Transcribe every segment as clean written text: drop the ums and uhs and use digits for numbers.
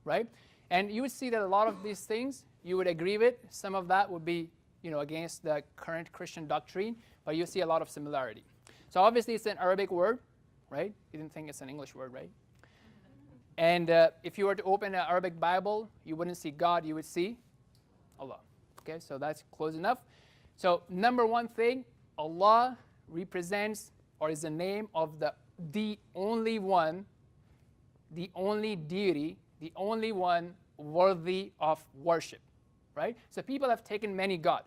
right? And you would see that a lot of these things you would agree with. Some of that would be, against the current Christian doctrine, but you see a lot of similarity. So obviously it's an Arabic word, right? You didn't think it's an English word, right? And if you were to open an Arabic Bible, you wouldn't see God, you would see Allah. Okay, so that's close enough. So number one thing, Allah represents or is the name of the only one, the only deity, the only one worthy of worship, right? So people have taken many God,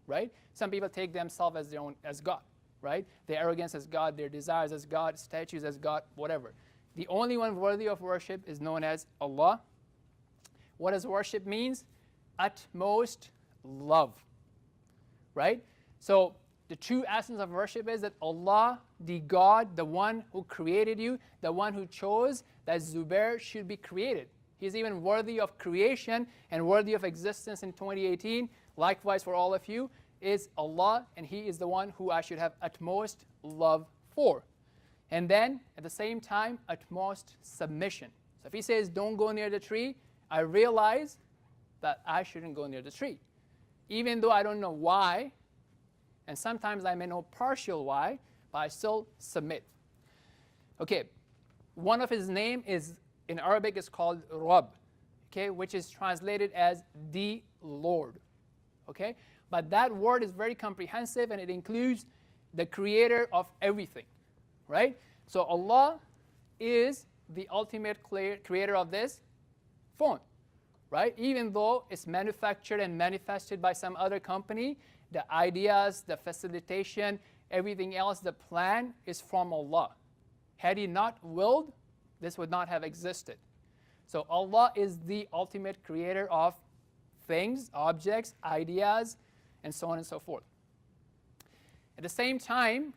right? Some people take themselves as their own, as God, right? Their arrogance as God, their desires as God, statues as God, whatever. The only one worthy of worship is known as Allah. What does worship means? Utmost love, right? So the true essence of worship is that Allah, the God, the one who created you, the one who chose that Zubair should be created. He's even worthy of creation and worthy of existence in 2018. Likewise for all of you is Allah, and He is the one who I should have utmost love for. And then at the same time, utmost submission. So if He says don't go near the tree, I realize that I shouldn't go near the tree. Even though I don't know why, and sometimes I may know partial why, but I still submit. Okay, one of His name is, in Arabic, is called Rabb, okay, which is translated as the Lord, okay? But that word is very comprehensive, and it includes the creator of everything, right? So Allah is the ultimate creator of this phone, right? Even though it's manufactured and manifested by some other company, the ideas, the facilitation, everything else, the plan is from Allah. Had He not willed, this would not have existed. So Allah is the ultimate creator of things, objects, ideas, and so on and so forth. At the same time,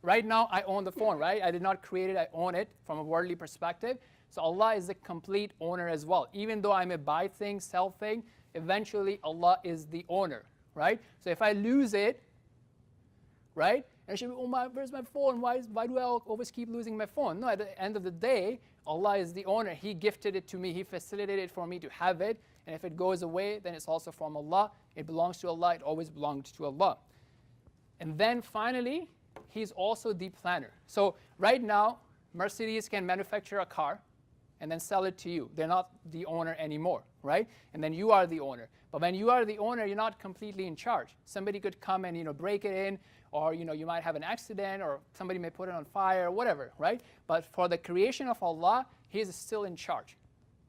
right now I own the phone, right? I did not create it, I own it from a worldly perspective. So Allah is the complete owner as well. Even though I may buy things, sell things, eventually Allah is the owner, right? So if I lose it, right? And I should be, oh, where's my phone? Why do I always keep losing my phone? No, at the end of the day, Allah is the owner. He gifted it to me. He facilitated it for me to have it. And if it goes away, then it's also from Allah. It belongs to Allah. It always belonged to Allah. And then finally, He's also the planner. So right now, Mercedes can manufacture a car and then sell it to you. They're not the owner anymore, right? And then you are the owner. But when you are the owner, you're not completely in charge. Somebody could come and break it in, or you might have an accident, or somebody may put it on fire, or whatever, right? But for the creation of Allah, He is still in charge.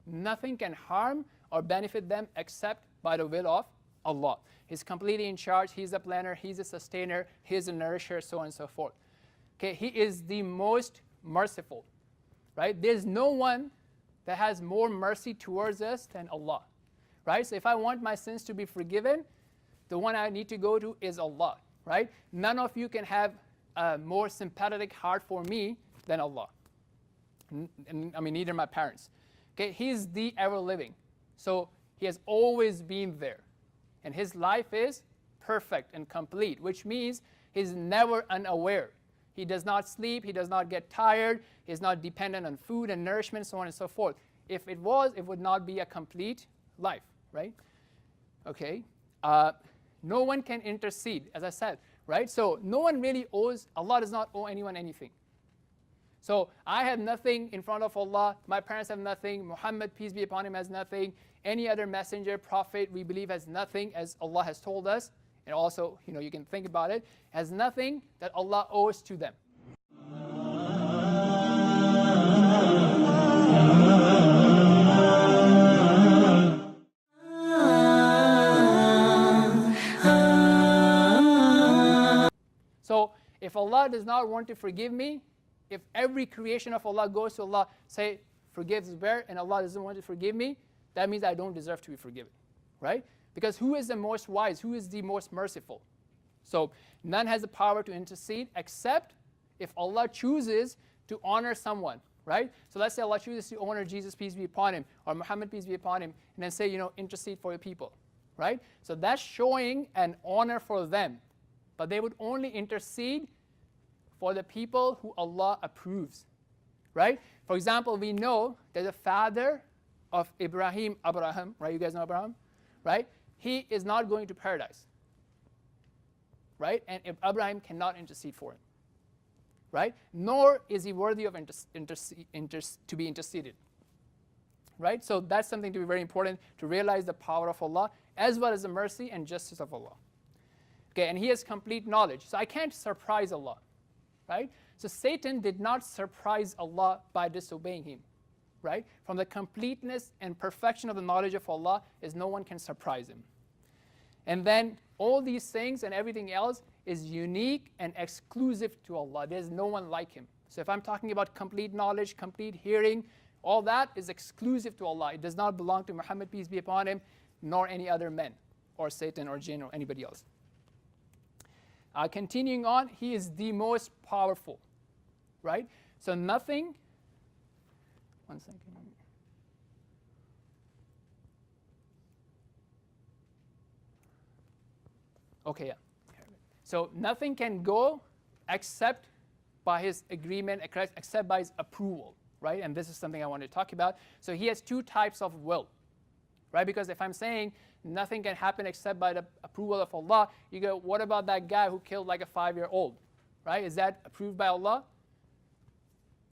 Nothing can harm or benefit them except by the will of Allah. He's completely in charge. He's the planner. He's the sustainer. He's the nourisher, so on and so forth. Okay, He is the most merciful, right? There's no one that has more mercy towards us than Allah, right? So if I want my sins to be forgiven, the one I need to go to is Allah, right? None of you can have a more sympathetic heart for me than Allah. I mean, neither my parents. Okay, He's the ever-living. So He has always been there. And His life is perfect and complete, which means He's never unaware. He does not sleep. He does not get tired. He's not dependent on food and nourishment, so on and so forth. If it was, it would not be a complete life, right? Okay. No one can intercede, as I said, right? So no one really owes, Allah does not owe anyone anything. So I have nothing in front of Allah. My parents have nothing. Muhammad, peace be upon him, has nothing. Any other messenger, prophet, we believe has nothing, as Allah has told us. And also, you can think about it, has nothing that Allah owes to them. So if Allah does not want to forgive me, if every creation of Allah goes to Allah, say, forgive Zubair, and Allah doesn't want to forgive me, that means I don't deserve to be forgiven, right? Because who is the most wise? Who is the most merciful? So none has the power to intercede except if Allah chooses to honor someone, right? So let's say Allah chooses to honor Jesus, peace be upon him, or Muhammad, peace be upon him, and then say, intercede for your people, right? So that's showing an honor for them. But they would only intercede for the people who Allah approves, right? For example, we know that the father of Abraham, right? You guys know Abraham, right? He is not going to paradise, right? And Abraham cannot intercede for him, right? Nor is he worthy of to be interceded, right? So that's something to be very important, to realize the power of Allah as well as the mercy and justice of Allah. Okay, and he has complete knowledge. So I can't surprise Allah, right? So Satan did not surprise Allah by disobeying him, right? From the completeness and perfection of the knowledge of Allah is no one can surprise him. And then all these things and everything else is unique and exclusive to Allah. There's no one like him. So if I'm talking about complete knowledge, complete hearing, all that is exclusive to Allah. It does not belong to Muhammad, peace be upon him, nor any other men, or Satan, or jinn, or anybody else. Continuing on, he is the most powerful, right? So nothing, one second. Okay, yeah. So nothing can go except by his agreement, except by his approval, right? And this is something I want to talk about. So he has two types of will, right? Because if I'm saying nothing can happen except by the approval of Allah, you go, what about that guy who killed like a 5-year-old, right? Is that approved by Allah?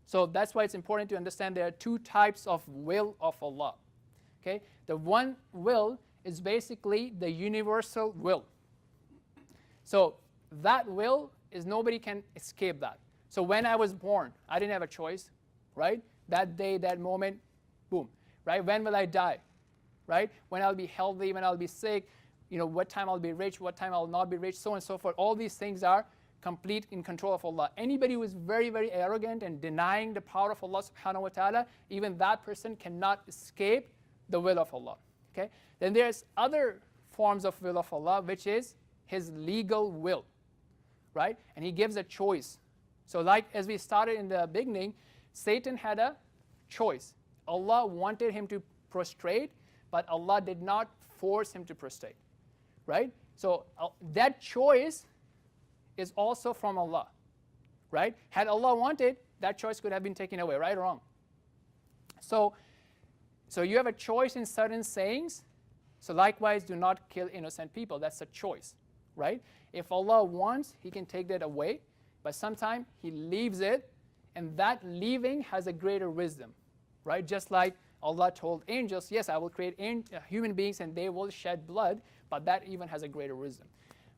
So that's why it's important to understand there are two types of will of Allah, okay? The one will is basically the universal will. So that will is nobody can escape that. So when I was born, I didn't have a choice, right? That day, that moment, boom, right? When will I die, right? When I'll be healthy, when I'll be sick, what time I'll be rich, what time I'll not be rich, so on and so forth. All these things are complete in control of Allah. Anybody who is very, very arrogant and denying the power of Allah subhanahu wa ta'ala, even that person cannot escape the will of Allah, okay? Then there's other forms of will of Allah, which is his legal will, right? And he gives a choice. So like as we started in the beginning, Satan had a choice. Allah wanted him to prostrate, but Allah did not force him to prostrate, right? So that choice is also from Allah, right? Had Allah wanted, that choice could have been taken away, right or wrong? So you have a choice in certain sayings. So likewise, do not kill innocent people. That's a choice, right? If Allah wants, he can take that away, but sometimes he leaves it, and that leaving has a greater wisdom, right? Just like Allah told angels, yes, I will create human beings and they will shed blood, but that even has a greater wisdom,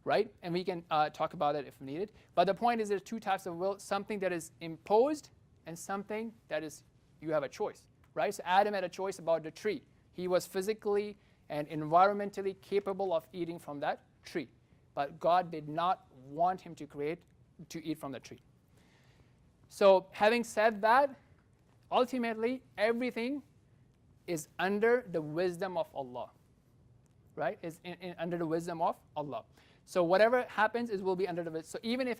right? And we can talk about it if needed. But the point is there's two types of will, something that is imposed and something that is you have a choice, right? So Adam had a choice about the tree. He was physically and environmentally capable of eating from that tree. But God did not want him to eat from the tree. So having said that, ultimately everything is under the wisdom of Allah, right? Is under the wisdom of Allah. So whatever happens, it will be under the wisdom. So even if